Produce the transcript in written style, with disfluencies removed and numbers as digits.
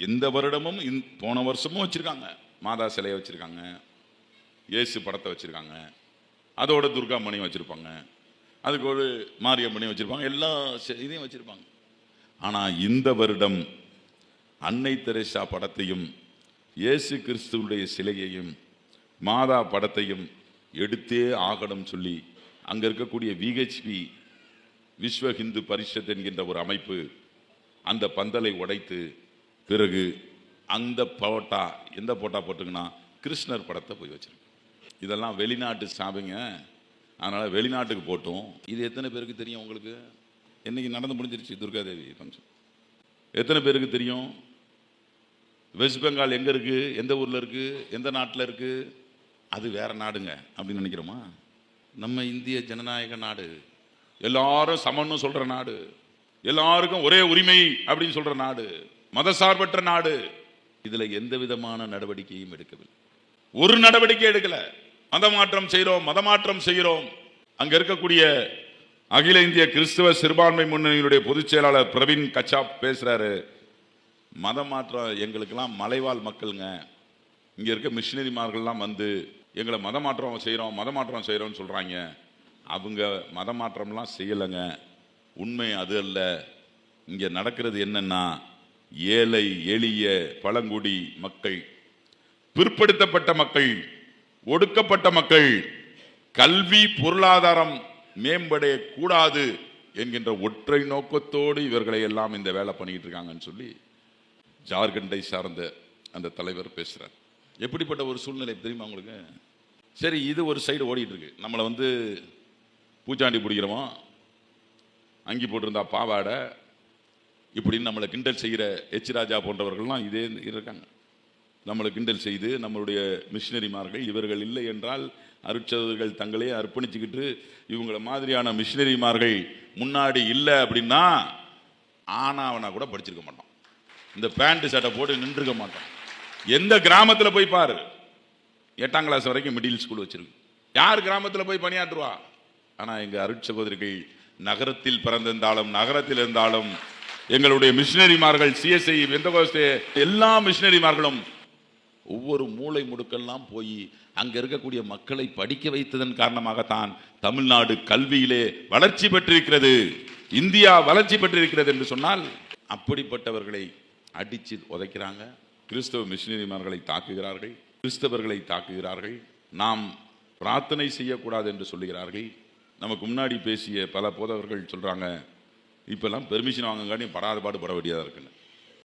இந்த வருடமும் போன வருஷமும் வச்சிருக்காங்க. மாதா சிலையை வச்சிருக்காங்க, இயேசு படத்தை வச்சிருக்காங்க, அதோட துர்காமணியும் வச்சிருப்பாங்க, அதுக்கு ஒரு மாரியம்மனையும் வச்சிருப்பாங்க, எல்லா இதையும் வச்சிருப்பாங்க. ஆனா இந்த வருடம் அன்னை தெரேசா படத்தையும் இயேசு கிறிஸ்துவுடைய சிலையையும் மாதா படத்தையும் எடுத்தே ஆகணும் சொல்லி அங்க இருக்கக்கூடிய விஹெச்பி விஸ்வ ஹிந்து பரிஷத் என்கின்ற ஒரு அமைப்பு அந்த பந்தலை உடைத்து பிறகு அந்த போட்டா எந்த போட்டா போட்டுங்கன்னா கிருஷ்ணர் படத்தை போய் வச்சிருக்கு. இதெல்லாம் வெளிநாட்டு சாப்பிங்க, அதனால வெளிநாட்டுக்கு போட்டோம். இது எத்தனை பேருக்கு தெரியும் உங்களுக்கு? இன்னைக்கு நடந்து முடிஞ்சிருச்சு துர்காதேவி ஃபங்க்ஷன். எத்தனை பேருக்கு தெரியும்? வெஸ்ட் பெங்கால் எங்க இருக்கு, எந்த ஊர்ல இருக்கு, எந்த நாட்டில் இருக்கு? அது வேற நாடுங்க அப்படின்னு நினைக்கிறோமா? நம்ம இந்திய ஜனநாயக நாடு, எல்லாரும் சமன்னு சொல்ற நாடு, எல்லாருக்கும் ஒரே உரிமை அப்படின்னு சொல்ற நாடு, மதசார்பற்ற நாடு. இதுல எந்த விதமான நடவடிக்கையும் எடுக்கவில்லை, ஒரு நடவடிக்கை எடுக்கல. மதமாற்றம் செய்கிறோம், மதமாற்றம் செய்கிறோம். அங்க இருக்கக்கூடிய அகில இந்திய கிறிஸ்தவ சிறுபான்மை முன்னணியினுடைய பொதுச் செயலாளர் பிரவீன் கச்சாப் பேசுறாரு, மதமாற்றம் எங்களுக்கெல்லாம் மலைவாழ் மக்களுங்க, இங்க இருக்க மிஷினரிமார்கள்லாம் வந்து எங்களை மதமாற்றம் செய்கிறோம் மதமாற்றம் செய்கிறோம்னு சொல்றாங்க. அவங்க மதமாற்றம்லாம் செய்யலைங்க, உண்மை அது அல்ல. இங்க நடக்கிறது என்னன்னா, ஏழை எளிய பழங்குடி மக்கள், பிற்படுத்தப்பட்ட மக்கள், ஒடுக்கப்பட்ட மக்கள் கல்வி பொருளாதாரம் மேம்படைய கூடாது என்கின்ற ஒற்றை நோக்கத்தோடு இவர்களை எல்லாம் இந்த வேலை பண்ணிட்டு இருக்காங்கன்னு சொல்லி ஜார்க்கண்டை சார்ந்த அந்த தலைவர் பேசுறார். எப்படிப்பட்ட ஒரு சூழ்நிலை தெரியுமா உங்களுக்கு? சரி, இது ஒரு சைடு ஓடிட்டு இருக்கு. நம்மளை வந்து பூச்சாண்டி பிடிக்கிறோமோ, அங்கி போட்டிருந்தா பாவாடை இப்படின்னு நம்மளை கிண்டல் செய்கிற எச் ராஜா போன்றவர்கள்லாம் இதே இருக்காங்க. நம்மளை கிண்டல் செய்து நம்மளுடைய மிஷினரிமார்கள் இவர்கள் இல்லை என்றால் அருட்சகோதரர்கள் தங்களே அர்ப்பணிச்சுக்கிட்டு இவங்களை மாதிரியான மிஷினரிமார்கள் முன்னாடி இல்லை அப்படின்னா ஆனாவனா கூட படிச்சிருக்க மாட்டோம், இந்த பேண்ட் சட்டை போட்டு நின்றுக்க மாட்டோம். எந்த கிராமத்தில் போய் பாரு, 8ஆம் கிளாஸ் வரைக்கும் மிடில் ஸ்கூல் வச்சிருக்கு, யார் கிராமத்தில் போய் பணியாற்றுவா? ஆனால் எங்கள் அருட்சகோதரிகள் நகரத்தில் பிறந்திருந்தாலும் நகரத்தில் இருந்தாலும் எங்களுடைய மிஷினரிமார்கள் சிஎஸ்ஐ பெந்தகோஸ்தே எல்லா மிஷினரிமார்களும் ஒவ்வொரு மூளை முடுக்கெல்லாம் போய் அங்க இருக்கக்கூடிய மக்களை படிக்க வைத்ததன் காரணமாகத்தான் தமிழ்நாடு கல்வியிலே வளர்ச்சி பெற்றிருக்கிறது, இந்தியா வளர்ச்சி பெற்றிருக்கிறது என்று சொன்னால் அப்படிப்பட்டவர்களை அடிச்சு உதைக்கிறாங்க. கிறிஸ்தவ மிஷினரிமார்களை தாக்குகிறார்கள், கிறிஸ்தவர்களை தாக்குகிறார்கள். நாம் பிரார்த்தனை செய்யக்கூடாது என்று சொல்லுகிறார்கள். நமக்கு முன்னாடி பேசிய பல போதவர்கள் சொல்றாங்க, இப்பெல்லாம் பெர்மிஷன் வாங்குங்காட்டி படாத பாடு பட வேண்டியதாக இருக்குன்னு.